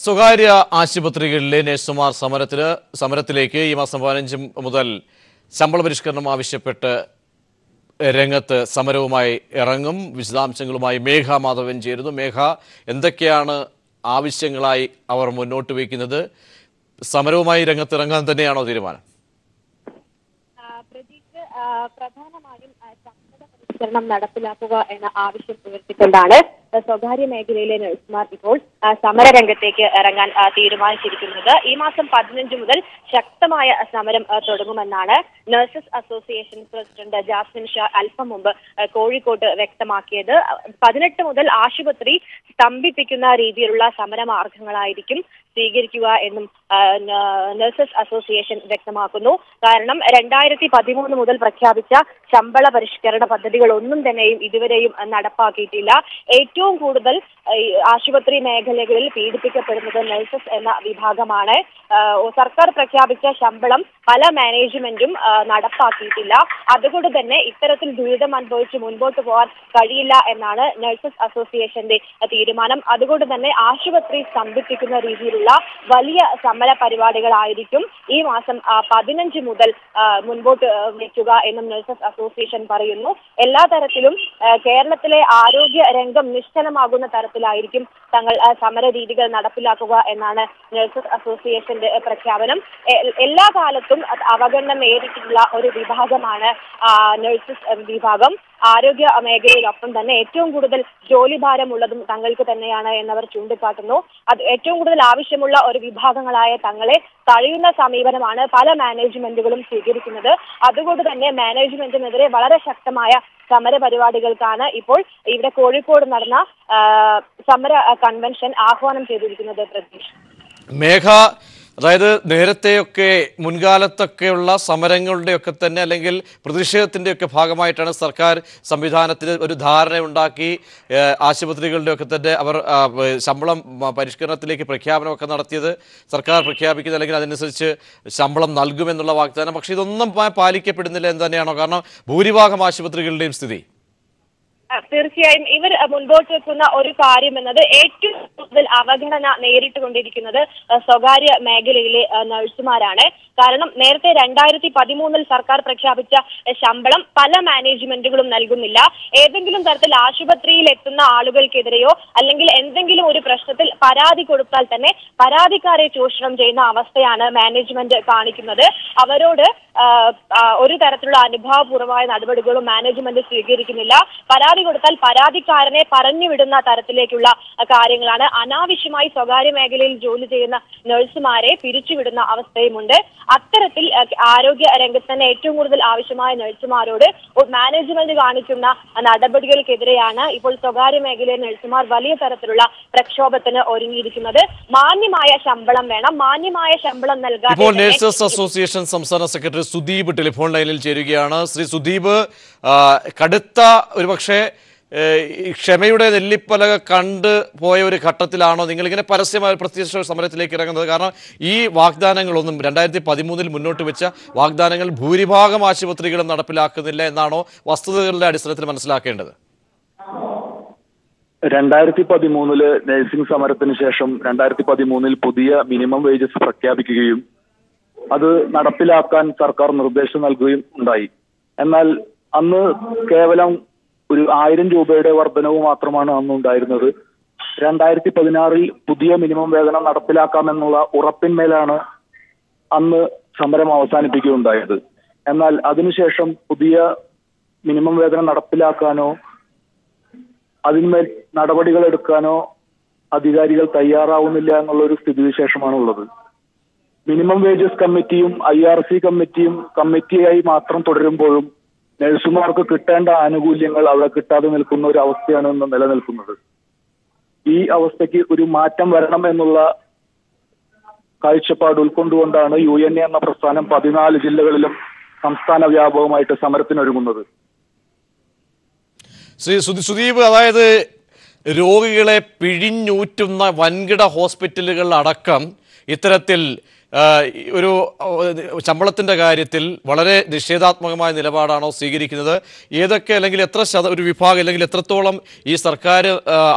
സ്വകാര്യ ആശുപത്രികളിലെ നഴ്സുമാർ സമരത്തിലേക്ക് ഈ മാസം 15 മുതൽ ശമ്പള പരിഷ്കരണം ആവശ്യപ്പെട്ട് രംഗത്ത് സമരവുമായി ഇറങ്ങും. വിശദാംശങ്ങളുമായി മേഘ മാധവൻ ചേരുന്നു. മേഘ, എന്തൊക്കെയാണ് ആവശ്യങ്ങളായി അവർ മുന്നോട്ട് വയ്ക്കുന്നത്? സമരവുമായി രംഗത്തിറങ്ങാൻ തന്നെയാണോ തീരുമാനം? പ്രധാനമായും ശമ്പള പരിഷ്കരണം നടപ്പിലാക്കുക എന്ന ആവശ്യം ഉയർത്തിക്കൊണ്ടാണ് സ്വകാര്യ മേഖലയിലെ നഴ്സുമാർ ഇപ്പോൾ സമരരംഗത്തേക്ക് ഇറങ്ങാൻ തീരുമാനിച്ചിരിക്കുന്നത്. ഈ മാസം 15 മുതൽ ശക്തമായ സമരം തുടങ്ങുമെന്നാണ് nurses association president Jasmine Shah അല്പം മുമ്പ് കോഴിക്കോട്ട് വ്യക്തമാക്കിയത്. 18 മുതൽ ആശുപത്രി സ്തംഭിപ്പിക്കുന്ന രീതിയിലുള്ള സമരമാർഗങ്ങളായിരിക്കും സ്വീകരിക്കുക എന്നും നഴ്സസ് അസോസിയേഷൻ വ്യക്തമാക്കുന്നു. കാരണം 2013 മുതൽ പ്രഖ്യാപിച്ച ശമ്പള പരിഷ്കരണ പദ്ധതികളൊന്നും തന്നെയും ഇതുവരെയും നടപ്പാക്കിയിട്ടില്ല. ഏറ്റവും കൂടുതൽ ആശുപത്രി മേഖലകളിൽ പീഡിപ്പിക്കപ്പെടുന്നത് നഴ്സസ് എന്ന വിഭാഗമാണ്. സർക്കാർ പ്രഖ്യാപിച്ച ശമ്പളം പല മാനേജ്മെന്റും നടപ്പാക്കിയിട്ടില്ല. അതുകൊണ്ട് തന്നെ ഇത്തരത്തിൽ ദുരിതം അനുഭവിച്ച് മുൻപോട്ട് പോകാൻ കഴിയില്ല എന്നാണ് നഴ്സസ് അസോസിയേഷന്റെ തീരുമാനം. അതുകൊണ്ട് തന്നെ ആശുപത്രി സ്തംഭിപ്പിക്കുന്ന രീതിയിലുള്ള വലിയ സമര പരിപാടികളായിരിക്കും ഈ മാസം 15 മുതൽ മുൻപോട്ട് വയ്ക്കുക എന്നും നഴ്സസ് അസോസിയേഷൻ പറയുന്നു. എല്ലാ തരത്തിലും കേരളത്തിലെ ആരോഗ്യ രംഗം നിശ്ചലമാകുന്ന തരത്തിലായിരിക്കും തങ്ങൾ സമര രീതികൾ നടപ്പിലാക്കുക എന്നാണ് നഴ്സസ് അസോസിയേഷന്റെ പ്രഖ്യാപനം. എല്ലാ കാലത്തും അവഗണന നേരിട്ടുള്ള ഒരു വിഭാഗമാണ് നഴ്സസ് വിഭാഗം. ആരോഗ്യ മേഖലയിലൊപ്പം തന്നെ ഏറ്റവും കൂടുതൽ ജോലിഭാരമുള്ളതും തങ്ങൾക്ക് തന്നെയാണ് എന്നവർ ചൂണ്ടിക്കാട്ടുന്നു. അത് ഏറ്റവും കൂടുതൽ ആവശ്യമുള്ള ഒരു വിഭാഗങ്ങളായ തങ്ങളെ തഴയുന്ന സമീപനമാണ് പല മാനേജ്മെന്റുകളും സ്വീകരിക്കുന്നത്. അതുകൊണ്ട് തന്നെ മാനേജ്മെന്റിനെതിരെ വളരെ ശക്തമായ സമര പരിപാടികൾക്കാണ് ഇപ്പോൾ ഇവിടെ കോഴിക്കോട് നടന്ന സമര കൺവെൻഷൻ ആഹ്വാനം ചെയ്തിരിക്കുന്നത്. പ്രതീഷ്, മേഘ, അതായത് നേരത്തെയൊക്കെ മുൻകാലത്തൊക്കെയുള്ള സമരങ്ങളുടെയൊക്കെ തന്നെ അല്ലെങ്കിൽ പ്രതിഷേധത്തിൻ്റെയൊക്കെ ഭാഗമായിട്ടാണ് സർക്കാർ സംവിധാനത്തിന് ഒരു ധാരണയുണ്ടാക്കി ആശുപത്രികളുടെയൊക്കെ തന്നെ അവർ ശമ്പളം പരിഷ്കരണത്തിലേക്ക് പ്രഖ്യാപനമൊക്കെ നടത്തിയത്. സർക്കാർ പ്രഖ്യാപിക്കുന്നത് അല്ലെങ്കിൽ അതിനനുസരിച്ച് ശമ്പളം നൽകുമെന്നുള്ള വാഗ്ദാനം. പക്ഷേ ഇതൊന്നും പാലിക്കപ്പെടുന്നില്ല എന്ന് തന്നെയാണോ? കാരണം ഭൂരിഭാഗം ആശുപത്രികളുടെയും സ്ഥിതി തീർച്ചയായും ഇവർ മുൻപോട്ട് വെക്കുന്ന ഒരു കാര്യം എന്നത് ഏറ്റവും കൂടുതൽ അവഗണന നേരിട്ടുകൊണ്ടിരിക്കുന്നത് സ്വകാര്യ മേഖലയിലെ നഴ്സുമാരാണ്. കാരണം നേരത്തെ 2013 സർക്കാർ പ്രഖ്യാപിച്ച ശമ്പളം പല മാനേജ്മെന്റുകളും നൽകുന്നില്ല. ഏതെങ്കിലും തരത്തിൽ ആശുപത്രിയിൽ എത്തുന്ന ആളുകൾക്കെതിരെയോ അല്ലെങ്കിൽ എന്തെങ്കിലും ഒരു പ്രശ്നത്തിൽ പരാതി കൊടുത്താൽ തന്നെ പരാതിക്കാരെ ചൂഷണം ചെയ്യുന്ന അവസ്ഥയാണ് മാനേജ്മെന്റ് കാണിക്കുന്നത്. അവരോട് ഒരു തരത്തിലുള്ള അനുഭാവപൂർവമായ നടപടികളും മാനേജ്മെന്റ് സ്വീകരിക്കുന്നില്ല. പരാതി കൊടുത്താൽ പരാതിക്കാരനെ പറഞ്ഞുവിടുന്ന തരത്തിലേക്കുള്ള കാര്യങ്ങളാണ്. അനാവശ്യമായി സ്വകാര്യ മേഖലയിൽ ജോലി ചെയ്യുന്ന നഴ്സുമാരെ പിരിച്ചുവിടുന്ന അവസ്ഥയുമുണ്ട്. അത്തരത്തിൽ ആരോഗ്യ രംഗത്ത് തന്നെ ഏറ്റവും കൂടുതൽ ആവശ്യമായ നഴ്സുമാരോട് മാനേജ്മെന്റ് കാണിക്കുന്ന നടപടികൾക്കെതിരെയാണ് ഇപ്പോൾ സ്വകാര്യ മേഖലയിലെ നഴ്സുമാർ വലിയ തരത്തിലുള്ള പ്രക്ഷോഭത്തിന് ഒരുങ്ങിയിരിക്കുന്നത്. മാന്യമായ ശമ്പളം വേണം, മാന്യമായ ശമ്പളം നൽകാൻ. ഇപ്പോൾ നഴ്സസ് അസോസിയേഷൻ സംസ്ഥാന സെക്രട്ടറി സുദീപ് ടെലിഫോൺ ലൈനിൽ ചേരുകയാണ്. ശ്രീ സുദീപ്, കടുത്ത ഒരുപക്ഷെ ക്ഷമയുടെ നെല്ലിപ്പലക കണ്ട് പോയ ഒരു ഘട്ടത്തിലാണോ നിങ്ങളിങ്ങനെ പരസ്യമായ പ്രത്യക്ഷ സമരത്തിലേക്ക് ഇറങ്ങുന്നത്? കാരണം ഈ വാഗ്ദാനങ്ങളൊന്നും 2013 മുന്നോട്ട് വെച്ച വാഗ്ദാനങ്ങൾ ഭൂരിഭാഗം ആശുപത്രികളും നടപ്പിലാക്കുന്നില്ല എന്നാണോ വസ്തുതകളുടെ അടിസ്ഥാനത്തിൽ മനസ്സിലാക്കേണ്ടത്? 2013 നഴ്സിംഗ് സമരത്തിന് ശേഷം 2013 പുതിയ മിനിമം വേജസ് പ്രഖ്യാപിക്കുകയും അത് നടപ്പിലാക്കാൻ സർക്കാർ നിർദ്ദേശം നൽകുകയും ഉണ്ടായി. എന്നാൽ അന്ന് കേവലം ഒരു 1000 രൂപയുടെ വർധനവ് മാത്രമാണ് അന്ന് ഉണ്ടായിരുന്നത്. 2016 പുതിയ മിനിമം വേതനം നടപ്പിലാക്കാമെന്നുള്ള ഉറപ്പിന്മേലാണ് അന്ന് സമരം അവസാനിപ്പിക്കുകയുണ്ടായത്. എന്നാൽ അതിനുശേഷം പുതിയ മിനിമം വേതനം നടപ്പിലാക്കാനോ അതിന്മേൽ നടപടികൾ എടുക്കാനോ അധികാരികൾ തയ്യാറാവുന്നില്ല എന്നുള്ള ഒരു സ്ഥിതിവിശേഷമാണുള്ളത്. മിനിമം വേജസ് കമ്മിറ്റിയും IRC കമ്മിറ്റിയും കമ്മിറ്റിയായി മാത്രം തുടരുമ്പോഴും നഴ്സുമാർക്ക് കിട്ടേണ്ട ആനുകൂല്യങ്ങൾ അവിടെ കിട്ടാതെ നിൽക്കുന്ന ഒരു അവസ്ഥയാണ് ഇന്ന് നിലനിൽക്കുന്നത്. ഈ അവസ്ഥയ്ക്ക് ഒരു മാറ്റം വരണം എന്നുള്ള കാഴ്ചപ്പാട് ഉൾക്കൊണ്ടുകൊണ്ടാണ് UNA എന്ന പ്രസ്ഥാനം 14 ജില്ലകളിലും സംസ്ഥാന വ്യാപകമായിട്ട് സമരത്തിനൊരുങ്ങുന്നത്. ശ്രീ സുദീപ്, അതായത് രോഗികളെ പിഴിഞ്ഞൂറ്റുന്ന വൻകിട ഹോസ്പിറ്റലുകൾ അടക്കം ഇത്തരത്തിൽ ഒരു ശമ്പളത്തിൻ്റെ കാര്യത്തിൽ വളരെ നിഷേധാത്മകമായ നിലപാടാണോ സ്വീകരിക്കുന്നത്? ഏതൊക്കെ അല്ലെങ്കിൽ ഒരു വിഭാഗം അല്ലെങ്കിൽ എത്രത്തോളം ഈ സർക്കാർ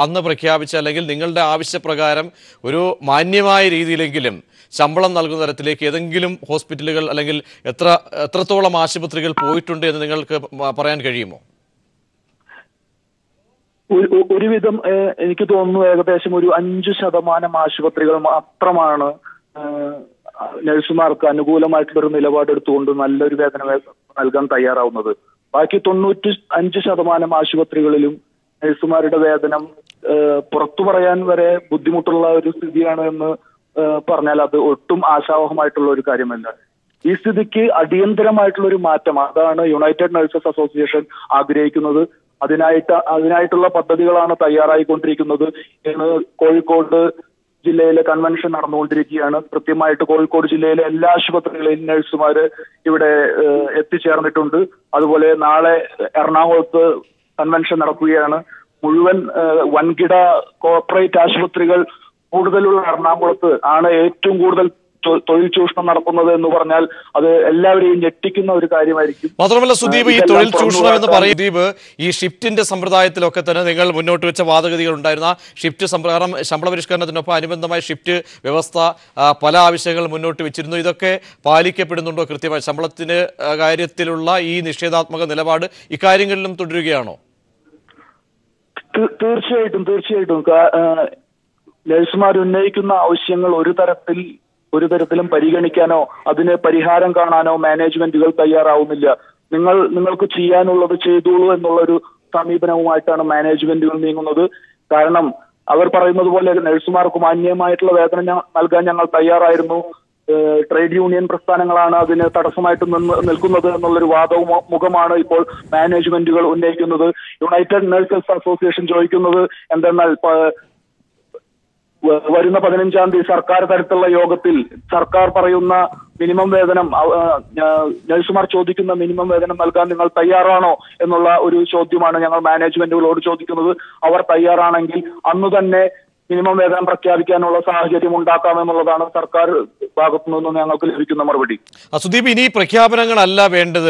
അന്ന് പ്രഖ്യാപിച്ച അല്ലെങ്കിൽ നിങ്ങളുടെ ആവശ്യപ്രകാരം ഒരു മാന്യമായ രീതിയിലെങ്കിലും ശമ്പളം നൽകുന്ന തരത്തിലേക്ക് ഏതെങ്കിലും ഹോസ്പിറ്റലുകൾ അല്ലെങ്കിൽ എത്രത്തോളം ആശുപത്രികൾ പോയിട്ടുണ്ട് എന്ന് നിങ്ങൾക്ക് പറയാൻ കഴിയുമോ? ഒരുവിധം എനിക്ക് തോന്നുന്നു ഏകദേശം ഒരു 5% ആശുപത്രികൾ മാത്രമാണ് നഴ്സുമാർക്ക് അനുകൂലമായിട്ടുള്ളൊരു നിലപാടെടുത്തുകൊണ്ട് നല്ലൊരു വേതനം നൽകാൻ തയ്യാറാവുന്നത്. ബാക്കി 95% ആശുപത്രികളിലും നഴ്സുമാരുടെ വേതനം പുറത്തു പറയാൻ വരെ ബുദ്ധിമുട്ടുള്ള ഒരു സ്ഥിതിയാണ് എന്ന് പറഞ്ഞാൽ അത് ഒട്ടും ആശാവഹമായിട്ടുള്ള ഒരു കാര്യമല്ല. ഈ സ്ഥിതിക്ക് അടിയന്തരമായിട്ടുള്ള ഒരു മാറ്റം, അതാണ് യുണൈറ്റഡ് നഴ്സസ് അസോസിയേഷൻ ആഗ്രഹിക്കുന്നത്. അതിനായിട്ടുള്ള പദ്ധതികളാണ് തയ്യാറായിക്കൊണ്ടിരിക്കുന്നത്. ഇന്ന് കോഴിക്കോട് ജില്ലയിലെ കൺവെൻഷൻ നടന്നുകൊണ്ടിരിക്കുകയാണ്. കൃത്യമായിട്ട് കോഴിക്കോട് ജില്ലയിലെ എല്ലാ ആശുപത്രികളിലും നഴ്സുമാര് ഇവിടെ എത്തിച്ചേർന്നിട്ടുണ്ട്. അതുപോലെ നാളെ എറണാകുളത്ത് കൺവെൻഷൻ നടക്കുകയാണ്. മുഴുവൻ വൻകിട കോർപ്പറേറ്റ് ആശുപത്രികൾ കൂടുതലുള്ള എറണാകുളത്ത് ആണ് ഏറ്റവും കൂടുതൽ തൊഴിൽ ചൂഷണം നടക്കുന്നത് എന്ന് പറഞ്ഞാൽ അത് എല്ലാവരെയും ഞെട്ടിക്കുന്ന ഒരു കാര്യമായിരിക്കും. മാത്രമല്ല സുദീപ്, ഈ തൊഴിൽ ചൂഷണം എന്ന് പറയുന്ന ദീപ് ഈ ഷിഫ്റ്റിന്റെ സമ്പ്രദായത്തിലൊക്കെ തന്നെ നിങ്ങൾ മുന്നോട്ട് വെച്ച വാദഗതികൾ ഉണ്ടായിരുന്ന ഷിഫ്റ്റ് സംപ്രകാരം ശമ്പള പരിഷ്കരണത്തിനൊപ്പം അനുബന്ധമായ ഷിഫ്റ്റ് വ്യവസ്ഥ പല ആവശ്യങ്ങൾ മുന്നോട്ട് വെച്ചിരുന്നു. ഇതൊക്കെ പാലിക്കപ്പെടുന്നുണ്ടോ? കൃത്യമായി ശമ്പളത്തിന് കാര്യത്തിലുള്ള ഈ നിഷേധാത്മക നിലപാട് ഇക്കാര്യങ്ങളിലും തുടരുകയാണോ? തീർച്ചയായിട്ടും നഴ്സുമാർ ഉന്നയിക്കുന്ന ആവശ്യങ്ങൾ ഒരു തരത്തിലും പരിഗണിക്കാനോ അതിന് പരിഹാരം കാണാനോ മാനേജ്മെന്റുകൾ തയ്യാറാവുന്നില്ല. നിങ്ങൾക്ക് ചെയ്യാനുള്ളത് ചെയ്തോളൂ എന്നുള്ളൊരു സമീപനവുമായിട്ടാണ് മാനേജ്മെന്റുകൾ നീങ്ങുന്നത്. കാരണം അവർ പറയുന്നത് പോലെ നഴ്സുമാർക്ക് മാന്യമായിട്ടുള്ള വേതനം നൽകാൻ ഞങ്ങൾ തയ്യാറായിരുന്നു, ട്രേഡ് യൂണിയൻ പ്രസ്ഥാനങ്ങളാണ് അതിന് തടസ്സമായിട്ട് നിൽക്കുന്നത് എന്നുള്ളൊരു വാദവും മുഖമാണ് ഇപ്പോൾ മാനേജ്മെന്റുകൾ ഉന്നയിക്കുന്നത്. യുണൈറ്റഡ് നഴ്സസ് അസോസിയേഷൻ ചോദിക്കുന്നത് എന്തെന്നാൽ വരുന്ന 15-ാം തീയതി സർക്കാർ തരത്തിലുള്ള യോഗത്തിൽ സർക്കാർ പറയുന്ന മിനിമം വേതനം, നഴ്സുമാർ ചോദിക്കുന്ന മിനിമം വേതനം നൽകാൻ നിങ്ങൾ തയ്യാറാണോ എന്നുള്ള ഒരു ചോദ്യമാണ് ഞങ്ങൾ മാനേജ്മെന്റുകളോട് ചോദിക്കുന്നത്. അവർ തയ്യാറാണെങ്കിൽ അന്ന് തന്നെ മിനിമം വേതനം പ്രഖ്യാപിക്കാനുള്ള സാഹചര്യം ഉണ്ടാക്കാമെന്നുള്ളതാണ് സർക്കാർ ഭാഗത്തു നിന്ന് ഞങ്ങൾക്ക് ലഭിക്കുന്ന മറുപടി. സുദീപ്, ഇനി പ്രഖ്യാപനങ്ങളല്ല വേണ്ടത്.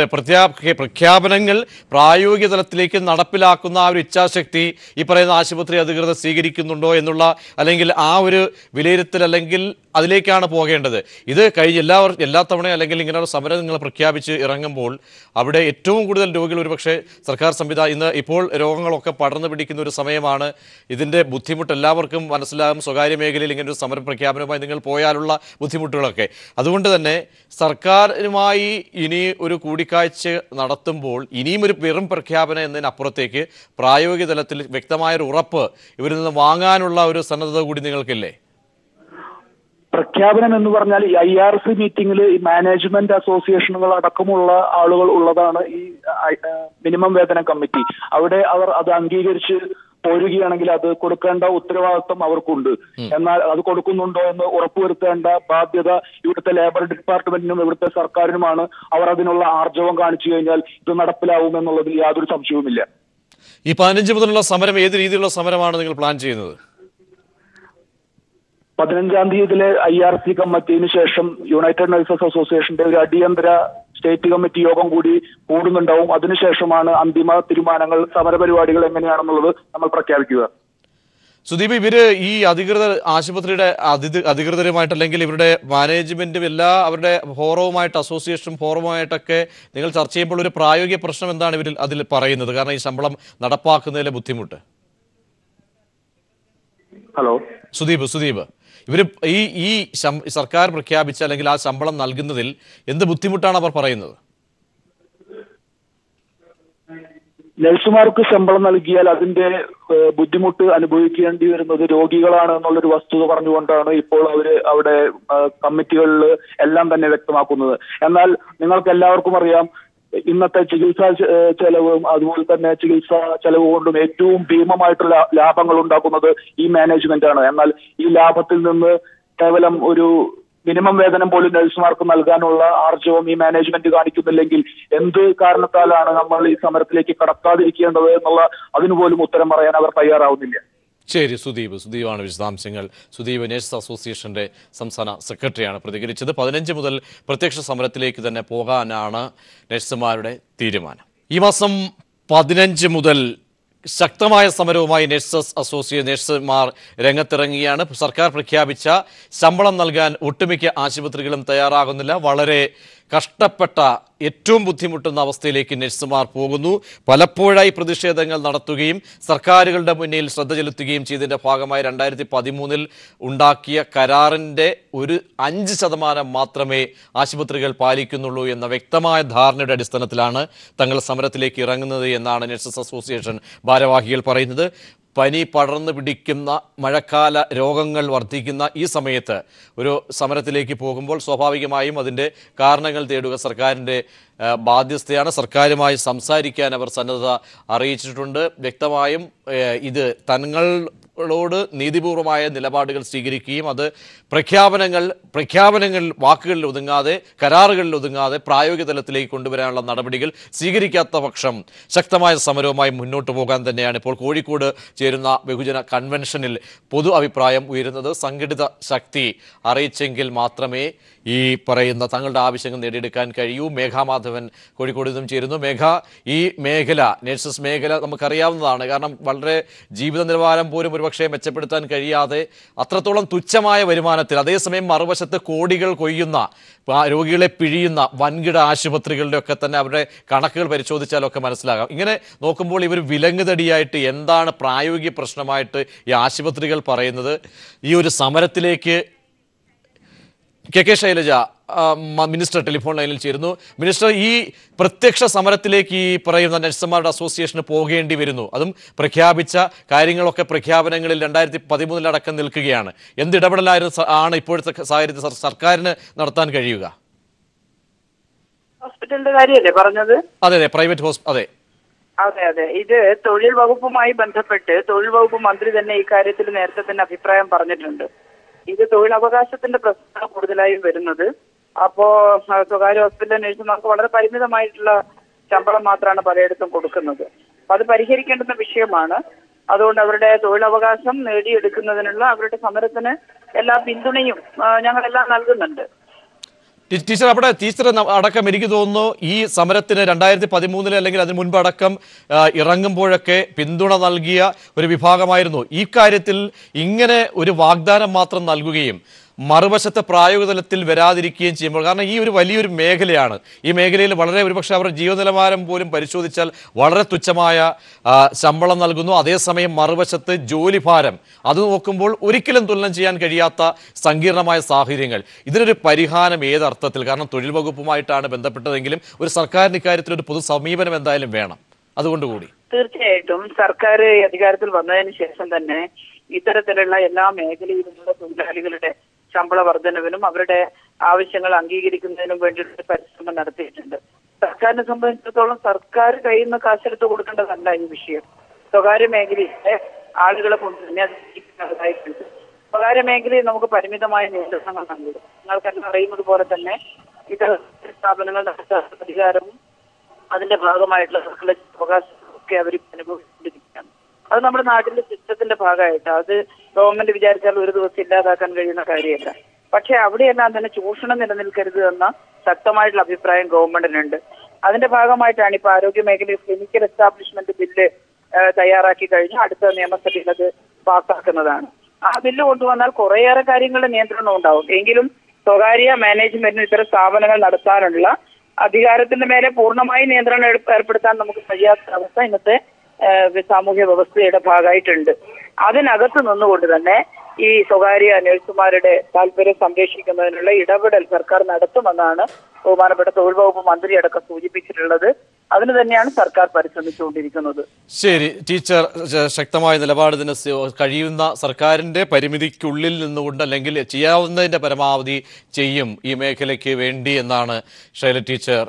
പ്രഖ്യാപനങ്ങൾ പ്രായോഗിക തലത്തിലേക്ക് നടപ്പിലാക്കുന്ന ആ ഒരു ഇച്ഛാശക്തി ഈ പറയുന്ന ആശുപത്രി അധികൃതർ സ്വീകരിക്കുന്നുണ്ടോ എന്നുള്ള അല്ലെങ്കിൽ ആ ഒരു വിലയിരുത്തൽ അല്ലെങ്കിൽ അതിലേക്കാണ് പോകേണ്ടത്. ഇത് കഴിഞ്ഞ എല്ലാ തവണയും അല്ലെങ്കിൽ ഇങ്ങനെയുള്ള സമരം നിങ്ങൾ പ്രഖ്യാപിച്ച് ഇറങ്ങുമ്പോൾ അവിടെ ഏറ്റവും കൂടുതൽ രോഗികൾ ഒരുപക്ഷെ സർക്കാർ സംവിധാനം ഇപ്പോൾ രോഗങ്ങളൊക്കെ പടർന്നു പിടിക്കുന്ന ഒരു സമയമാണ്. ഇതിൻ്റെ ബുദ്ധിമുട്ട് എല്ലാവർക്കും മനസ്സിലാകും. സ്വകാര്യ മേഖലയിൽ ഇങ്ങനെ ഒരു സമര പ്രഖ്യാപനവുമായി നിങ്ങൾ പോയാലുള്ള ബുദ്ധിമുട്ടുകളൊക്കെ. അതുകൊണ്ട് തന്നെ സർക്കാരുമായി ഇനി ഒരു കൂടിക്കാഴ്ച നടത്തുമ്പോൾ ഇനിയും ഒരു വെറും പ്രഖ്യാപനം എന്നതിനപ്പുറത്തേക്ക് പ്രായോഗിക തലത്തിൽ വ്യക്തമായൊരു ഉറപ്പ് ഇവരിൽ നിന്ന് വാങ്ങാനുള്ള ഒരു സന്നദ്ധത കൂടി നിങ്ങൾക്കില്ലേ? പ്രഖ്യാപനം എന്ന് പറഞ്ഞാൽ ഈ IRC മീറ്റിംഗിൽ ഈ മാനേജ്മെന്റ് അസോസിയേഷനുകൾ അടക്കമുള്ള ആളുകൾ ഉള്ളതാണ് ഈ മിനിമം വേതന കമ്മിറ്റി. അവിടെ അവർ അത് അംഗീകരിച്ച് പോരുകയാണെങ്കിൽ അത് കൊടുക്കേണ്ട ഉത്തരവാദിത്വം അവർക്കുണ്ട്. എന്നാൽ അത് കൊടുക്കുന്നുണ്ടോ എന്ന് ഉറപ്പുവരുത്തേണ്ട ബാധ്യത ഇവിടുത്തെ ലേബർ ഡിപ്പാർട്ട്മെന്റിനും ഇവിടുത്തെ സർക്കാരിനുമാണ്. അവർ അതിനുള്ള ആർജവം കാണിച്ചു കഴിഞ്ഞാൽ ഇത് നടപ്പിലാവുമെന്നുള്ളതിൽ യാതൊരു സംശയവുമില്ല. ഈ 15 മുതലുള്ള സമരം ഏത് രീതിയിലുള്ള സമരമാണ് നിങ്ങൾ പ്ലാൻ ചെയ്യുന്നത്? 15-ാം തീയതിയിലെ IRC കമ്മിറ്റിന് ശേഷം യുണൈറ്റഡ് നഴ്സസ് അസോസിയേഷന്റെ ഒരു അടിയന്തര സ്റ്റേറ്റ് കമ്മിറ്റി യോഗം കൂടി കൂടുന്നുണ്ടാവും. അതിനുശേഷമാണ് അന്തിമ തീരുമാനങ്ങൾ, സമരപരിപാടികൾ എങ്ങനെയാണെന്നുള്ളത് നമ്മൾ പ്രഖ്യാപിക്കുക. സുദീപ്, ഇവര് ഈ ആശുപത്രിയുടെ അധികൃതരുമായിട്ട് അല്ലെങ്കിൽ ഇവരുടെ മാനേജ്മെന്റും അവരുടെ ഫോറവുമായിട്ട്, അസോസിയേഷൻ ഫോറവുമായിട്ടൊക്കെ നിങ്ങൾ ചർച്ച ചെയ്യുമ്പോൾ ഒരു പ്രായോഗിക പ്രശ്നം എന്താണ് അതിൽ പറയുന്നത്? കാരണം ഈ ശമ്പളം നടപ്പാക്കുന്നതിലെ ബുദ്ധിമുട്ട്. ഹലോ സുദീപ്, ഇവർ ഈ സർക്കാർ പ്രഖ്യാപിച്ച അല്ലെങ്കിൽ ആ ശമ്പളം നൽകുന്നതിൽ എന്ത് ബുദ്ധിമുട്ടാണ് അവർ പറയുന്നത്? നഴ്സുമാർക്ക് ശമ്പളം നൽകിയാൽ അതിന്റെ ബുദ്ധിമുട്ട് അനുഭവിക്കേണ്ടി വരുന്നത് രോഗികളാണ് എന്നുള്ളൊരു വസ്തുത പറഞ്ഞുകൊണ്ടാണ് ഇപ്പോൾ അവിടെ കമ്മിറ്റികളിൽ എല്ലാം തന്നെ വ്യക്തമാക്കുന്നത്. എന്നാൽ നിങ്ങൾക്ക് എല്ലാവർക്കും അറിയാം, ഇന്നത്തെ ചികിത്സാ ചെലവും അതുപോലെ തന്നെ ചികിത്സാ ചെലവ് കൊണ്ടും ഏറ്റവും ഭീമമായിട്ടുള്ള ലാഭങ്ങൾ ഉണ്ടാക്കുന്നത് ഈ മാനേജ്മെന്റ് ആണ്. എന്നാൽ ഈ ലാഭത്തിൽ നിന്ന് കേവലം ഒരു മിനിമം വേതനം പോലും നഴ്സുമാർക്ക് നൽകാനുള്ള ആർജവം ഈ മാനേജ്മെന്റ് കാണിക്കുന്നില്ലെങ്കിൽ എന്ത് കാരണത്താലാണ് നമ്മൾ ഈ സമരത്തിലേക്ക് കടക്കാതിരിക്കേണ്ടത് എന്നുള്ള അതിനുപോലും ഉത്തരം പറയാൻ അവർ തയ്യാറാവുന്നില്ല. ശരി, സുദീപാണ് വിശദാംശങ്ങൾ. സുദീപ് നേഴ്സ് അസോസിയേഷന്റെ സംസ്ഥാന സെക്രട്ടറിയാണ് പ്രതികരിച്ചത്. 15 മുതൽ പ്രത്യക്ഷ സമരത്തിലേക്ക് തന്നെ പോകാനാണ് നഴ്സുമാരുടെ തീരുമാനം. ഈ മാസം 15 മുതൽ ശക്തമായ സമരവുമായി നഴ്സുമാർ രംഗത്തിറങ്ങിയാണ്. സർക്കാർ പ്രഖ്യാപിച്ച ശമ്പളം നൽകാൻ ഒട്ടുമിക്ക ആശുപത്രികളും തയ്യാറാകുന്നില്ല. വളരെ കഷ്ടപ്പെട്ട, ഏറ്റവും ബുദ്ധിമുട്ടുന്ന അവസ്ഥയിലേക്ക് നഴ്സുമാർ പോകുന്നു. പലപ്പോഴായി പ്രതിഷേധങ്ങൾ നടത്തുകയും സർക്കാരുകളുടെ മുന്നിൽ ശ്രദ്ധ ചെലുത്തുകയും ചെയ്തതിൻ്റെ ഭാഗമായി 2013 ഉണ്ടാക്കിയ കരാറിൻ്റെ ഒരു 5% മാത്രമേ ആശുപത്രികൾ പാലിക്കുന്നുള്ളൂ എന്ന വ്യക്തമായ ധാരണയുടെ അടിസ്ഥാനത്തിലാണ് തങ്ങൾ സമരത്തിലേക്ക് ഇറങ്ങുന്നത് എന്നാണ് നഴ്സസ് അസോസിയേഷൻ ഭാരവാഹികൾ പറയുന്നത്. പനി പടർന്നു പിടിക്കുന്ന, മഴക്കാല രോഗങ്ങൾ വർദ്ധിക്കുന്ന ഈ സമയത്ത് ഒരു സമരത്തിലേക്ക് പോകുമ്പോൾ സ്വാഭാവികമായും അതിൻ്റെ കാരണങ്ങൾ തേടുക സർക്കാരിൻ്റെ ബാധ്യസ്ഥയാണ്. സർക്കാരുമായി സംസാരിക്കാൻ അവർ സന്നദ്ധത അറിയിച്ചിട്ടുണ്ട്. വ്യക്തമായും ഇത് തങ്ങളോട് നീതിപൂർവമായ നിലപാടുകൾ സ്വീകരിക്കുകയും അത് പ്രഖ്യാപനങ്ങൾ വാക്കുകളിൽ ഒതുങ്ങാതെ, കരാറുകളിൽ ഒതുങ്ങാതെ പ്രായോഗിക തലത്തിലേക്ക് കൊണ്ടുവരാനുള്ള നടപടികൾ സ്വീകരിക്കാത്ത പക്ഷം ശക്തമായ സമരവുമായി മുന്നോട്ട് പോകാൻ തന്നെയാണ് ഇപ്പോൾ കോഴിക്കോട് ചേരുന്ന ബഹുജന കൺവെൻഷനിൽ പൊതു അഭിപ്രായം ഉയരുന്നത്. സംഘടിത ശക്തി അറിയിച്ചെങ്കിൽ മാത്രമേ ഈ പറയുന്ന തങ്ങളുടെ ആവശ്യങ്ങൾ നേടിയെടുക്കാൻ കഴിയൂ. മേഘാമാധവൻ കോഴിക്കോട് നിന്നും ചേരുന്നു. മേഘ, ഈ മേഖല, നഴ്സസ് മേഖല നമുക്കറിയാവുന്നതാണ്. കാരണം വളരെ ജീവിത നിലവാരം പോലും ഒരുപക്ഷെ മെച്ചപ്പെടുത്താൻ കഴിയാതെ അത്രത്തോളം തുച്ഛമായ വരുമാനത്തിൽ, അതേസമയം മറുവശത്ത് കോടികൾ കൊയ്യുന്ന, രോഗികളെ പിഴിയുന്ന വൻകിട ആശുപത്രികളുടെ ഒക്കെ തന്നെ അവരുടെ കണക്കുകൾ പരിശോധിച്ചാലൊക്കെ മനസ്സിലാകാം. ഇങ്ങനെ നോക്കുമ്പോൾ ഇവർ വിലങ്ങുതടിയായിട്ട് എന്താണ് പ്രായോഗിക പ്രശ്നമായിട്ട് ഈ ആശുപത്രികൾ പറയുന്നത്? ഈ ഒരു സമരത്തിലേക്ക് കെ ശൈലജ മിനിസ്റ്റർ ടെലിഫോൺ ലൈനിൽ ചേരുന്നു. മിനിസ്റ്റർ, ഈ പ്രത്യക്ഷ സമരത്തിലേക്ക് ഈ പറയുന്ന നഴ്സുമാരുടെ അസോസിയേഷന് പോകേണ്ടി വരുന്നു. അതും പ്രഖ്യാപിച്ച കാര്യങ്ങളൊക്കെ പ്രഖ്യാപനങ്ങളിൽ 2013 അടക്കം നിൽക്കുകയാണ്. എന്ത് ഇടപെടലാണ് ഇപ്പോഴത്തെ സാഹചര്യത്തിൽ സർക്കാരിന് നടത്താൻ കഴിയുക? ഹോസ്പിറ്റലിന്റെ കാര്യമല്ലേ പറഞ്ഞത്? അതെ, പ്രൈവറ്റ് ഹോസ്പിറ്റൽ. അതെ. ഇത് തൊഴിൽ വകുപ്പുമായി ബന്ധപ്പെട്ട് തൊഴിൽ വകുപ്പ് മന്ത്രി തന്നെ ഇക്കാര്യത്തിൽ നേരത്തെ തന്നെ അഭിപ്രായം പറഞ്ഞിട്ടുണ്ട്. ഇത് തൊഴിലവകാശത്തിന്റെ പ്രശ്നമാണ് കൂടുതലായും വരുന്നത്. അപ്പോ സ്വകാര്യ ഹോസ്പിറ്റൽ നഴ്സുമാർക്ക് വളരെ പരിമിതമായിട്ടുള്ള ശമ്പളം മാത്രമാണ് പലയിടത്തും കൊടുക്കുന്നത്. അപ്പൊ അത് പരിഹരിക്കേണ്ടുന്ന വിഷയമാണ്. അതുകൊണ്ട് അവരുടെ തൊഴിലവകാശം നേടിയെടുക്കുന്നതിനുള്ള അവരുടെ സമരത്തിന് എല്ലാ പിന്തുണയും ഞങ്ങളെല്ലാം നൽകുന്നുണ്ട്. ടീച്ചർ, അവിടെ ടീച്ചർ അടക്കം എനിക്ക് തോന്നുന്നു ഈ സമരത്തിന് 2013 അല്ലെങ്കിൽ അതിന് മുൻപ് അടക്കം ഇറങ്ങുമ്പോഴൊക്കെ പിന്തുണ നൽകിയ ഒരു വിഭാഗമായിരുന്നു. ഈ കാര്യത്തിൽ ഇങ്ങനെ ഒരു വാഗ്ദാനം മാത്രം നൽകുകയും മറുവശത്തെ പ്രായോഗിക തലത്തിൽ വരാതിരിക്കുകയും ചെയ്യുമ്പോൾ, കാരണം ഈ ഒരു വലിയൊരു മേഖലയാണ്, ഈ മേഖലയിൽ വളരെ ഒരുപക്ഷെ അവരുടെ ജീവനിലവാരം പോലും പരിശോധിച്ചാൽ വളരെ തുച്ഛമായ ശമ്പളം നൽകുന്നു. അതേസമയം മറുവശത്ത് ജോലിഭാരം അത് നോക്കുമ്പോൾ ഒരിക്കലും തുലനം ചെയ്യാൻ കഴിയാത്ത സങ്കീർണമായ സാഹചര്യങ്ങൾ. ഇതിനൊരു പരിഹാരം ഏതർത്ഥത്തിൽ? കാരണം തൊഴിൽ വകുപ്പുമായിട്ടാണ് ബന്ധപ്പെട്ടതെങ്കിലും ഒരു സർക്കാരിന് ഇക്കാര്യത്തിൽ ഒരു പൊതു സമീപനം എന്തായാലും വേണം. അതുകൊണ്ടുകൂടി തീർച്ചയായിട്ടും സർക്കാർ അധികാരത്തിൽ വന്നതിന് ശേഷം തന്നെ ഇത്തരത്തിലുള്ള എല്ലാ മേഖലയിലുമുള്ള തൊഴിലാളികളുടെ ശമ്പള വർധനവിനും അവരുടെ ആവശ്യങ്ങൾ അംഗീകരിക്കുന്നതിനും വേണ്ടിയിട്ട് പരിശ്രമം നടത്തിയിട്ടുണ്ട്. സർക്കാരിനെ സംബന്ധിച്ചിടത്തോളം സർക്കാർ കയ്യിൽ നിന്ന് കാശെടുത്ത് കൊടുക്കേണ്ടതല്ല ഈ വിഷയം. സ്വകാര്യ മേഖലയിലെ ആളുകളെ കൊണ്ട് തന്നെ അത് ജീവിക്കുന്നതായിട്ടുണ്ട്. സ്വകാര്യ മേഖലയിൽ നമുക്ക് പരിമിതമായ നിയന്ത്രണങ്ങൾ നൽകും. നിങ്ങൾക്കെല്ലാം അറിയുന്നത് പോലെ തന്നെ ഇത്തരം സ്ഥാപനങ്ങൾ നടത്താൻ അധികാരവും അതിന്റെ ഭാഗമായിട്ടുള്ള സർക്കുലർ അവകാശമൊക്കെ അവർ അനുഭവിച്ചുകൊണ്ടിരിക്കുകയാണ്. അത് നമ്മുടെ നാട്ടിലെ സിസ്റ്റത്തിന്റെ ഭാഗമായിട്ട് അത് ഗവൺമെന്റ് വിചാരിച്ചാൽ ഒരു ദിവസം ഇല്ലാതാക്കാൻ കഴിയുന്ന കാര്യമല്ല. പക്ഷെ അവിടെയെല്ലാം തന്നെ ചൂഷണം നിലനിൽക്കരുത് എന്ന ശക്തമായിട്ടുള്ള അഭിപ്രായം ഗവൺമെന്റിനുണ്ട്. അതിന്റെ ഭാഗമായിട്ടാണ് ഇപ്പൊ ആരോഗ്യ മേഖലയിൽ ക്ലിനിക്കൽ എസ്റ്റാബ്ലിഷ്മെന്റ് ബില്ല് തയ്യാറാക്കി കഴിഞ്ഞു അടുത്ത നിയമസഭയിൽ അത് പാസ്സാക്കുന്നതാണ്. ആ ബില്ല് കൊണ്ടുവന്നാൽ കുറേയേറെ കാര്യങ്ങളുടെ നിയന്ത്രണം ഉണ്ടാവും. എങ്കിലും സ്വകാര്യ മാനേജ്മെന്റിന് ഇത്തരം സ്ഥാപനങ്ങൾ നടത്താനുള്ള അധികാരത്തിന്റെ മേലെ പൂർണ്ണമായി നിയന്ത്രണം ഏർപ്പെടുത്താൻ നമുക്ക് കഴിയാത്ത അവസ്ഥ ഇന്നത്തെ സാമൂഹ്യ വ്യവസ്ഥയുടെ ഭാഗമായിട്ടുണ്ട്. അതിനകത്ത് നിന്നുകൊണ്ട് തന്നെ ഈ സ്വകാര്യ നഴ്സുമാരുടെ താല്പര്യം സംരക്ഷിക്കുന്നതിനുള്ള ഇടപെടൽ സർക്കാർ നടത്തുമെന്നാണ് ബഹുമാനപ്പെട്ട തൊഴിൽ വകുപ്പ് മന്ത്രി അടക്കം സൂചിപ്പിച്ചിട്ടുള്ളത്. അതിന് തന്നെയാണ് സർക്കാർ പരിശ്രമിച്ചുകൊണ്ടിരിക്കുന്നത്. ശരി ടീച്ചർ, ശക്തമായ നിലപാട് തന്നെ കഴിയുന്ന സർക്കാരിന്റെ പരിമിതിക്കുള്ളിൽ നിന്നുകൊണ്ട് അല്ലെങ്കിൽ ചെയ്യാവുന്നതിന്റെ പരമാവധി ചെയ്യും ഈ മേഖലയ്ക്ക് വേണ്ടി എന്നാണ് ശൈല ടീച്ചർ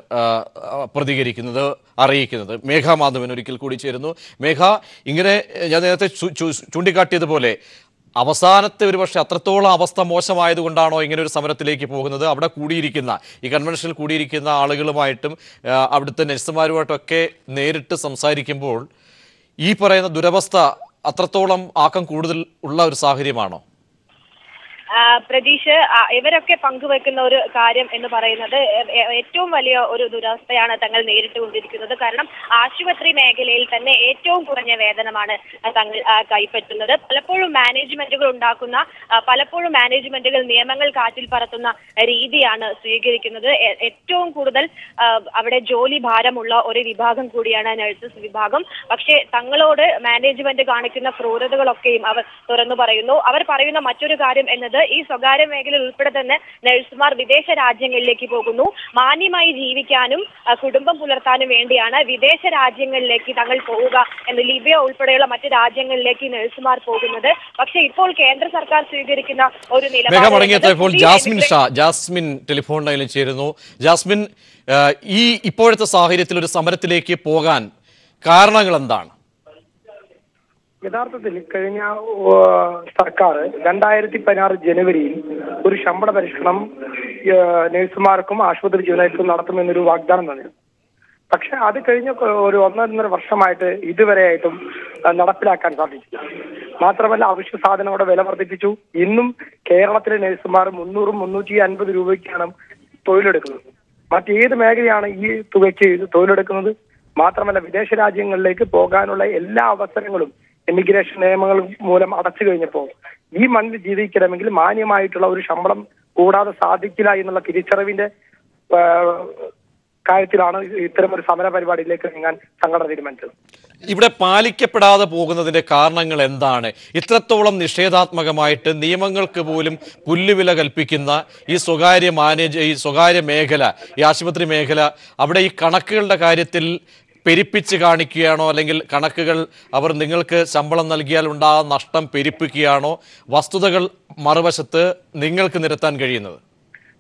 പ്രതികരിക്കുന്നത്, അറിയിക്കുന്നത്. മേഘാമാധവൻ ഒരിക്കൽ കൂടി ചേരുന്നു. മേഘ, ഇങ്ങനെ ഞാൻ നേരത്തെ ചൂണ്ടിക്കാട്ടിയതുപോലെ അവസാനത്തെ ഒരുപക്ഷെ അത്രത്തോളം അവസ്ഥ മോശമായതുകൊണ്ടാണോ ഇങ്ങനെ ഒരു സമരത്തിലേക്ക് പോകുന്നത്? അവിടെ കൂടിയിരിക്കുന്ന ഈ കൺവെൻഷനിൽ കൂടിയിരിക്കുന്ന ആളുകളുമായിട്ടും അവിടുത്തെ നഴ്സുമാരുമായിട്ടൊക്കെ നേരിട്ട് സംസാരിക്കുമ്പോൾ ഈ പറയുന്ന ദുരവസ്ഥ അത്രത്തോളം ആക്കം കൂടുതൽ ഉള്ള ഒരു സാഹചര്യമാണോ? പ്രതീഷ്, ഇവരൊക്കെ പങ്കുവെക്കുന്ന ഒരു കാര്യം എന്ന് പറയുന്നത് ഏറ്റവും വലിയ ഒരു ദുരവസ്ഥയാണ് തങ്ങൾ നേരിട്ടുകൊണ്ടിരിക്കുന്നത്. കാരണം ആശുപത്രി മേഖലയിൽ തന്നെ ഏറ്റവും കുറഞ്ഞ വേതനമാണ് തങ്ങൾ കൈപ്പറ്റുന്നത്. പലപ്പോഴും മാനേജ്മെന്റുകൾ നിയമങ്ങൾ കാറ്റിൽ പറത്തുന്ന രീതിയാണ് സ്വീകരിക്കുന്നത്. ഏറ്റവും കൂടുതൽ അവിടെ ജോലി ഭാരമുള്ള ഒരു വിഭാഗം കൂടിയാണ് നഴ്സസ് വിഭാഗം. പക്ഷേ തങ്ങളോട് മാനേജ്മെന്റ് കാണിക്കുന്ന ക്രൂരതകളൊക്കെയും അവർ തുറന്നു പറയുന്നു. അവർ പറയുന്ന മറ്റൊരു കാര്യം എന്നത് ഈ സ്വകാര്യ മേഖലയിൽ ഉൾപ്പെടെ തന്നെ നഴ്സുമാർ വിദേശ രാജ്യങ്ങളിലേക്ക് പോകുന്നു. മാന്യമായി ജീവിക്കാനും കുടുംബം പുലർത്താനും വേണ്ടിയാണ് വിദേശ രാജ്യങ്ങളിലേക്ക് തങ്ങൾ പോവുക എന്ന് ലിബിയ ഉൾപ്പെടെയുള്ള മറ്റ് രാജ്യങ്ങളിലേക്ക് നഴ്സുമാർ പോകുന്നത്. പക്ഷേ ഇപ്പോൾ കേന്ദ്ര സർക്കാർ സ്വീകരിക്കുന്ന ഒരു നിലപാട്. ജാസ്മിൻ ടെലിഫോൺ ലൈനിൽ ചേരുന്നു. ജാസ്മിൻ, ഈ ഇപ്പോഴത്തെ സാഹചര്യത്തിൽ ഒരു സമരത്തിലേക്ക് പോകാൻ കാരണങ്ങൾ എന്താണ്? യഥാർത്ഥത്തിൽ കഴിഞ്ഞ സർക്കാർ 2016 ജനുവരിയിൽ ഒരു ശമ്പള പരിഷ്കരണം നഴ്സുമാർക്കും ആശുപത്രി ജീവനക്കാർക്കും നടത്തുമെന്നൊരു വാഗ്ദാനം തന്നിരുന്നു. പക്ഷെ അത് കഴിഞ്ഞ ഒരു 1.5 വർഷമായിട്ട് ഇതുവരെയായിട്ടും നടപ്പിലാക്കാൻ സാധിച്ചില്ല. മാത്രമല്ല, അവശ്യ സാധനങ്ങളുടെ വില വർദ്ധിപ്പിച്ചു. ഇന്നും കേരളത്തിലെ നഴ്സുമാർ 300-350 രൂപയ്ക്കാണ് തൊഴിലെടുക്കുന്നത്. മറ്റേത് മേഖലയാണ് ഈ തുകയ്ക്ക് തൊഴിലെടുക്കുന്നത്? മാത്രമല്ല, വിദേശ രാജ്യങ്ങളിലേക്ക് പോകാനുള്ള എല്ലാ അവസരങ്ങളും ഇമിഗ്രേഷൻ നിയമങ്ങൾ മൂലം അടച്ചു കഴിഞ്ഞപ്പോൾ ഈ മണ്ണിൽ ജീവിക്കണമെങ്കിൽ മാന്യമായിട്ടുള്ള ഒരു ശമ്പളം കൂടാതെ സാധിക്കില്ല എന്നുള്ള തിരിച്ചറിവിന്റെ കാര്യത്തിലാണ് ഇത്തരം ഒരു സമര പരിപാടിയിലേക്ക് നീങ്ങാൻ സംഘടന തീരുമാനിച്ചത്. ഇവിടെ പാലിക്കപ്പെടാതെ പോകുന്നതിന്റെ കാരണങ്ങൾ എന്താണ്? ഇത്രത്തോളം നിഷേധാത്മകമായിട്ട് നിയമങ്ങൾക്ക് പോലും പുല്ലുവില കൽപ്പിക്കുന്ന ഈ സ്വകാര്യ മേഖല, ഈ ആശുപത്രി മേഖല, അവിടെ ഈ കണക്കുകളുടെ കാര്യത്തിൽ പെരുപ്പിച്ച് കാണിക്കുകയാണോ, അല്ലെങ്കിൽ കണക്കുകൾ അവർ നിങ്ങൾക്ക് ശമ്പളം നൽകിയാൽ ഉണ്ടാകുന്ന നഷ്ടം പെരുപ്പിക്കുകയാണോ, വസ്തുതകൾ മറുവശത്ത് നിങ്ങൾക്ക് നിരത്താൻ കഴിയുന്നത്?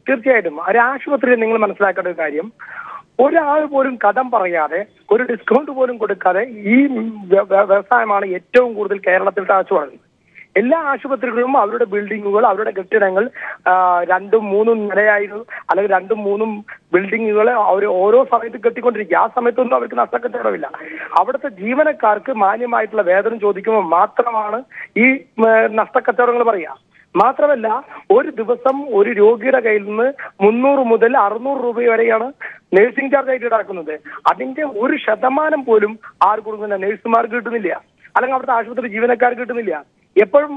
തീർച്ചയായിട്ടും ഒരു ആശുപത്രിയിൽ നിങ്ങൾ മനസ്സിലാക്കേണ്ട ഒരു കാര്യം, ഒരാൾ പോലും കടം പറയാതെ, ഒരു ഡിസ്കൗണ്ട് പോലും കൊടുക്കാതെ ഈ വ്യവസായമാണ് ഏറ്റവും കൂടുതൽ കേരളത്തിൽ താഴ്ച. എല്ലാ ആശുപത്രികളിലും അവരുടെ ബിൽഡിങ്ങുകൾ, അവരുടെ കെട്ടിടങ്ങൾ 2-3 നിലയായിരുന്നു, അല്ലെങ്കിൽ 2-3 ബിൽഡിങ്ങുകൾ അവർ ഓരോ സമയത്ത് കെട്ടിക്കൊണ്ടിരിക്കുക. ആ സമയത്തൊന്നും അവർക്ക് നഷ്ടക്കച്ചവടമില്ല. അവിടുത്തെ ജീവനക്കാർക്ക് മാന്യമായിട്ടുള്ള വേതനം ചോദിക്കുമ്പോൾ മാത്രമാണ് ഈ നഷ്ടക്കച്ചവടങ്ങൾ പറയുക. മാത്രമല്ല, ഒരു ദിവസം ഒരു രോഗിയുടെ കയ്യിൽ നിന്ന് 300 മുതൽ 600 രൂപ വരെയാണ് നഴ്സിംഗ് ചാർജ് ആയിട്ട് ഈടാക്കുന്നത്. അതിന്റെ 1% പോലും ആർക്ക് കൊടുക്കുന്നില്ല, നഴ്സുമാർക്ക് കിട്ടുന്നില്ല, അല്ലെങ്കിൽ അവിടുത്തെ ആശുപത്രി ജീവനക്കാർക്ക് കിട്ടുന്നില്ല. എപ്പോഴും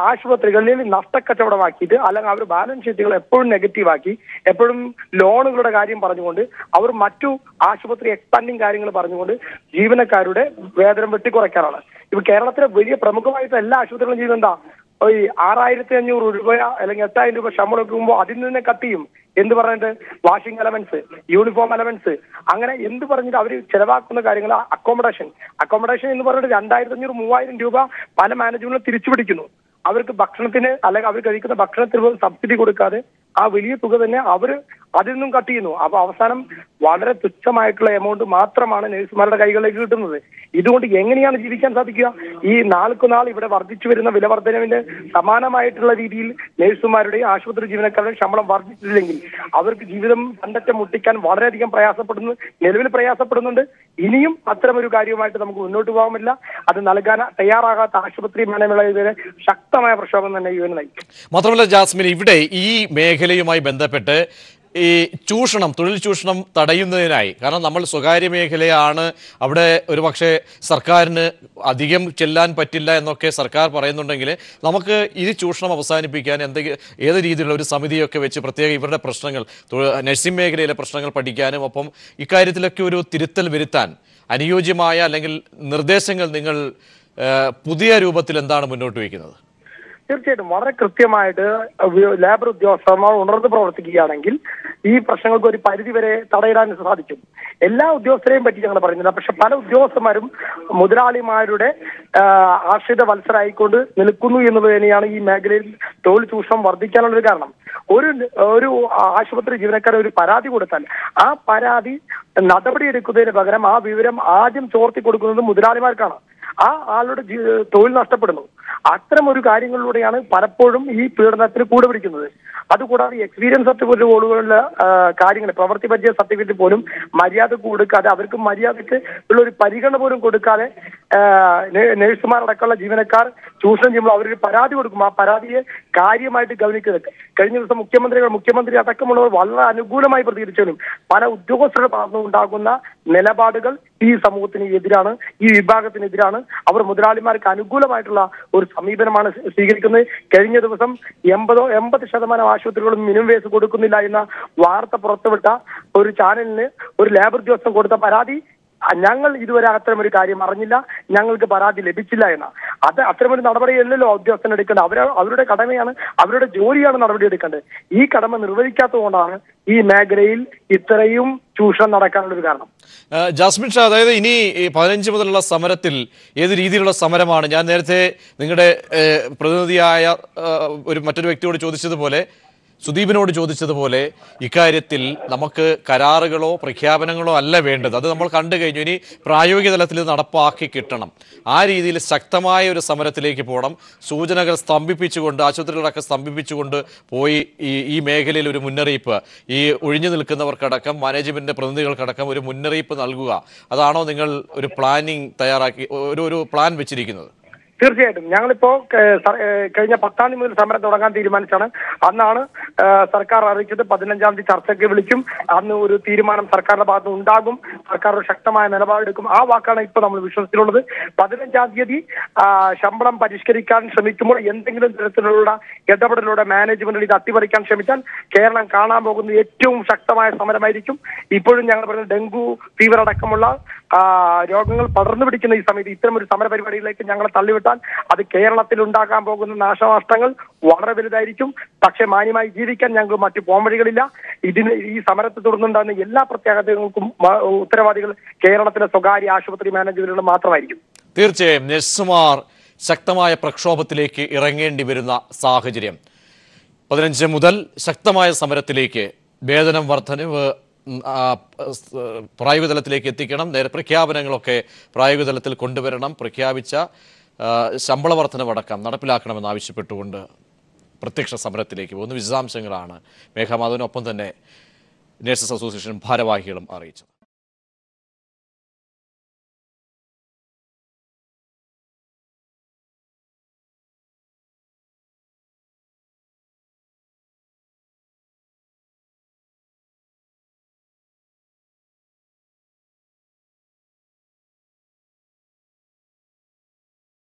ആശുപത്രികളിൽ നഷ്ടക്കച്ചവടമാക്കിയിട്ട്, അല്ലെങ്കിൽ അവർ ബാലൻസ് ഷീറ്റുകൾ എപ്പോഴും നെഗറ്റീവാക്കി, എപ്പോഴും ലോണുകളുടെ കാര്യം പറഞ്ഞുകൊണ്ട്, അവർ മറ്റു ആശുപത്രി എക്സ്പാൻഡിങ് കാര്യങ്ങൾ പറഞ്ഞുകൊണ്ട് ജീവനക്കാരുടെ വേതനം വെട്ടിക്കുറയ്ക്കാറാണ്. ഇപ്പൊ കേരളത്തിലെ വലിയ പ്രമുഖമായിട്ട് എല്ലാ ആശുപത്രികളും ചെയ്യുന്നത് എന്താ? 6500 രൂപ അല്ലെങ്കിൽ 8000 രൂപ ശമ്പളം എടുക്കുമ്പോൾ അതിൽ നിന്ന് കട്ട് ചെയ്യും. എന്ത് പറഞ്ഞിട്ട്? വാഷിംഗ് അലവൻസ്, യൂണിഫോം അലവൻസ്, അങ്ങനെ എന്ത് പറഞ്ഞിട്ട് അവർ ചെലവാക്കുന്ന കാര്യങ്ങൾ. അക്കോമഡേഷൻ എന്ന് പറഞ്ഞിട്ട് 2500-3000 രൂപ പല മാനേജ്മെന്റും തിരിച്ചു പിടിക്കുന്നു. അവർക്ക് ഭക്ഷണത്തിന്, അല്ലെങ്കിൽ അവർ കഴിക്കുന്ന ഭക്ഷണത്തിന് പോലും സബ്സിഡി കൊടുക്കാതെ ആ വലിയ തുക തന്നെ അവർ അതിൽ നിന്നും കട്ട് ചെയ്യുന്നു. അപ്പൊ അവസാനം വളരെ തുച്ഛമായിട്ടുള്ള എമൗണ്ട് മാത്രമാണ് നഴ്സുമാരുടെ കൈകളിലേക്ക് കിട്ടുന്നത്. ഇതുകൊണ്ട് എങ്ങനെയാണ് ജീവിക്കാൻ സാധിക്കുക? ഈ നാൾക്കുനാൾ ഇവിടെ വർദ്ധിച്ചു വരുന്ന വിലവർദ്ധനവിന്റെ സമാനമായിട്ടുള്ള രീതിയിൽ നഴ്സുമാരുടെയും ആശുപത്രി ജീവനക്കാരുടെയും ശമ്പളം വർദ്ധിച്ചില്ലെങ്കിൽ അവർക്ക് ജീവിതം കണ്ടറ്റം മുട്ടിക്കാൻ വളരെയധികം നിലവിൽ പ്രയാസപ്പെടുന്നുണ്ട്. ഇനിയും അത്തരമൊരു കാര്യവുമായിട്ട് നമുക്ക് മുന്നോട്ട് പോകാമില്ല. അത് നൽകാൻ തയ്യാറാകാത്ത ആശുപത്രി മേഖലയിലെ ശക്തമായ പ്രക്ഷോഭം തന്നെ യുവൻ നയിക്കും. മാത്രമല്ല ജാസ്മിൻ, ഇവിടെ ഈ മേഖലയുമായി ബന്ധപ്പെട്ട് ഈ തൊഴിൽ ചൂഷണം തടയുന്നതിനായി, കാരണം നമ്മൾ സ്വകാര്യ മേഖലയാണ്, അവിടെ ഒരുപക്ഷെ സർക്കാരിന് അധികം ചെല്ലാൻ പറ്റില്ല എന്നൊക്കെ സർക്കാർ പറയുന്നുണ്ടെങ്കിൽ നമുക്ക് ഈ ചൂഷണം അവസാനിപ്പിക്കാൻ ഏത് രീതിയിലുള്ള ഒരു സമിതിയൊക്കെ വെച്ച് പ്രത്യേകം ഇവരുടെ പ്രശ്നങ്ങൾ, നഴ്സിംഗ് മേഖലയിലെ പ്രശ്നങ്ങൾ പഠിക്കാനും ഒപ്പം ഇക്കാര്യത്തിലൊക്കെ ഒരു തിരുത്തൽ വരുത്താൻ അനുയോജ്യമായ അല്ലെങ്കിൽ നിർദ്ദേശങ്ങൾ നിങ്ങൾ പുതിയ രൂപത്തിൽ എന്താണ് മുന്നോട്ട് വയ്ക്കുന്നത്? തീർച്ചയായിട്ടും വളരെ കൃത്യമായിട്ട് ലേബർ ഉദ്യോഗസ്ഥന്മാർ ഉണർന്ന് പ്രവർത്തിക്കുകയാണെങ്കിൽ ഈ പ്രശ്നങ്ങൾക്ക് ഒരു പരിധിവരെ തടയിടാൻ സാധിക്കും. എല്ലാ ഉദ്യോഗസ്ഥരെയും പറ്റി ഞങ്ങൾ പറയുന്നില്ല, പക്ഷെ പല ഉദ്യോഗസ്ഥന്മാരും മുതലാളിമാരുടെ ആശ്രിത വത്സരായിക്കൊണ്ട് നിൽക്കുന്നു എന്നുള്ളത് തന്നെയാണ് ഈ മേഖലയിൽ തൊഴിൽ ചൂഷണം വർദ്ധിക്കാനുള്ളൊരു കാരണം. ഒരു ആശുപത്രി ജീവനക്കാരെ ഒരു പരാതി കൊടുത്താൽ ആ പരാതി നടപടിയെടുക്കുന്നതിന് പകരം ആ വിവരം ആദ്യം ചോർത്തി കൊടുക്കുന്നത് മുതലാളിമാർക്കാണ്. ആ ആളുടെ തൊഴിൽ നഷ്ടപ്പെടുന്നു. അത്തരം ഒരു കാര്യങ്ങളിലൂടെയാണ് പലപ്പോഴും ഈ പീഡനത്തിന് കൂട്ടുപിടിക്കുന്നത്. അതുകൂടാതെ എക്സ്പീരിയൻസ് സർട്ടിഫിക്കറ്റ് പോലുള്ള കാര്യങ്ങൾ, പ്രവൃത്തി പരിചയ സർട്ടിഫിക്കറ്റ് പോലും മര്യാദക്ക് കൊടുക്കാതെ, അവർക്ക് മര്യാദക്ക് ഉള്ള ഒരു പരിഗണന പോലും കൊടുക്കാതെ നഴ്സുമാരടക്കമുള്ള ജീവനക്കാർ ചൂഷണം ചെയ്യുമ്പോൾ അവരൊരു പരാതി കൊടുക്കും. ആ പരാതിയെ കാര്യമായിട്ട് ഗവനിക്കുന്നത്. കഴിഞ്ഞ ദിവസം മുഖ്യമന്ത്രി അടക്കമുള്ളവർ വളരെ അനുകൂലമായി പ്രതികരിച്ചാലും പല ഉദ്യോഗസ്ഥരുടെ ഭാഗത്തുനിന്ന് ഉണ്ടാകുന്ന നിലപാടുകൾ ഈ സമൂഹത്തിന് എതിരാണ്, ഈ വിഭാഗത്തിനെതിരാണ്. അവർ മുതലാളിമാർക്ക് അനുകൂലമായിട്ടുള്ള ഒരു സമീപനമാണ് സ്വീകരിക്കുന്നത്. കഴിഞ്ഞ ദിവസം 80% ആശുപത്രികളും മിനിമം വേസ് കൊടുക്കുന്നില്ല എന്ന വാർത്ത പുറത്തുവിട്ട ഒരു ചാനലിന് ഒരു ലേബർ ഉദ്യോഗസ്ഥൻ കൊടുത്ത പരാതി, ഞങ്ങൾ ഇതുവരെ അത്തരമൊരു കാര്യം അറിഞ്ഞില്ല, ഞങ്ങൾക്ക് പരാതി ലഭിച്ചില്ല എന്ന. അത്തരമൊരു നടപടിയല്ലല്ലോ ഉദ്യോഗസ്ഥൻ എടുക്കേണ്ടത്. അവരുടെ കടമയാണ്, അവരുടെ ജോലിയാണ് നടപടി എടുക്കേണ്ടത്. ഈ കടമ നിർവഹിക്കാത്തതുകൊണ്ടാണ് ഈ മേഖലയിൽ ഇത്രയും ചൂഷണം നടക്കാനുള്ള ഒരു കാരണം. ജാസ്മിൻ ഷാ, അതായത് ഇനി 15 മുതലുള്ള സമരത്തിൽ ഏത് രീതിയിലുള്ള സമരമാണ്? ഞാൻ നേരത്തെ നിങ്ങളുടെ പ്രതിനിധിയായ മറ്റൊരു വ്യക്തിയോട് ചോദിച്ചതുപോലെ, സുദീപിനോട് ചോദിച്ചതുപോലെ, ഇക്കാര്യത്തിൽ നമുക്ക് കരാറുകളോ പ്രഖ്യാപനങ്ങളോ അല്ല വേണ്ടത്. അത് നമ്മൾ കണ്ടു കഴിഞ്ഞു. ഇനി പ്രായോഗിക തലത്തിൽ നടപ്പാക്കി കിട്ടണം. ആ രീതിയിൽ ശക്തമായ ഒരു സമരത്തിലേക്ക് പോകണം. സൂചനകൾ സ്തംഭിപ്പിച്ചുകൊണ്ട്, ആശുപത്രികളൊക്കെ സ്തംഭിപ്പിച്ചുകൊണ്ട് പോയി ഈ മേഖലയിൽ ഒരു മുന്നറിയിപ്പ്, ഈ ഒഴിഞ്ഞു നിൽക്കുന്നവർക്കടക്കം മാനേജ്മെന്റിന്റെ പ്രതിനിധികൾക്കടക്കം ഒരു മുന്നറിയിപ്പ് നൽകുക. അതാണോ നിങ്ങൾ ഒരു പ്ലാനിങ് തയ്യാറാക്കി, ഒരു പ്ലാൻ വെച്ചിരിക്കുന്നത്? തീർച്ചയായിട്ടും. ഞങ്ങളിപ്പോ കഴിഞ്ഞ 10-ാം തീയതി മുതൽ സമരം തുടങ്ങാൻ തീരുമാനിച്ചാണ്. അന്നാണ് സർക്കാർ അറിയിച്ചത് 15-ാം തീയതി ചർച്ചയ്ക്ക് വിളിക്കും, അന്ന് ഒരു തീരുമാനം സർക്കാരിന്റെ ഭാഗത്ത് ഉണ്ടാകും, സർക്കാർ ഒരു ശക്തമായ നിലപാടെടുക്കും. ആ വാക്കാണ് ഇപ്പൊ നമ്മൾ വിശ്വസിച്ചിട്ടുള്ളത്. 15-ാം തീയതി ശമ്പളം പരിഷ്കരിക്കാൻ ശ്രമിക്കുമ്പോൾ എന്തെങ്കിലും തരത്തിലുള്ള ഇടപെടലിലൂടെ മാനേജ്മെന്റിൽ ഇത് അട്ടിമറിക്കാൻ ശ്രമിച്ചാൽ കേരളം കാണാൻ പോകുന്ന ഏറ്റവും ശക്തമായ സമരമായിരിക്കും. ഇപ്പോഴും ഞങ്ങൾ പറയുന്നത് ഡെങ്കു ഫീവർ അടക്കമുള്ള രോഗങ്ങൾ പടർന്നു പിടിക്കുന്ന ഈ സമയത്ത് ഇത്തരം ഒരു സമര പരിപാടികളിലേക്ക് ഞങ്ങളെ തള്ളിവിട്ടാൽ അത് കേരളത്തിൽ ഉണ്ടാക്കാൻ പോകുന്ന നാശനഷ്ടങ്ങൾ വളരെ വലുതായിരിക്കും. പക്ഷെ മാന്യമായി ജീവിക്കാൻ ഞങ്ങൾക്ക് മറ്റു പോംവഴികളില്ല. ഈ സമരത്തെ തുടർന്നുണ്ടാകുന്ന എല്ലാ പ്രത്യാഘാതങ്ങൾക്കും ഉത്തരവാദികൾ കേരളത്തിലെ സ്വകാര്യ ആശുപത്രി മാനേജറുകൾ മാത്രമായിരിക്കും. തീർച്ചയായും നഴ്സുമാർ ശക്തമായ പ്രക്ഷോഭത്തിലേക്ക് ഇറങ്ങേണ്ടി വരുന്ന സാഹചര്യം. 15 മുതൽ ശക്തമായ സമരത്തിലേക്ക്, വേതനം വർധനവ് പ്രായോഗിക തലത്തിലേക്ക് എത്തിക്കണം, പ്രഖ്യാപനങ്ങളൊക്കെ പ്രായോഗിക തലത്തിൽ കൊണ്ടുവരണം, പ്രഖ്യാപിച്ച ശമ്പള വർധനവടക്കം നടപ്പിലാക്കണമെന്നാവശ്യപ്പെട്ടുകൊണ്ട് പ്രത്യക്ഷ സമരത്തിലേക്ക് പോകുന്ന വിശദാംശങ്ങളാണ് മേഘാമാധവനൊപ്പം തന്നെ നഴ്സസ് അസോസിയേഷൻ ഭാരവാഹികളും അറിയിച്ചത്.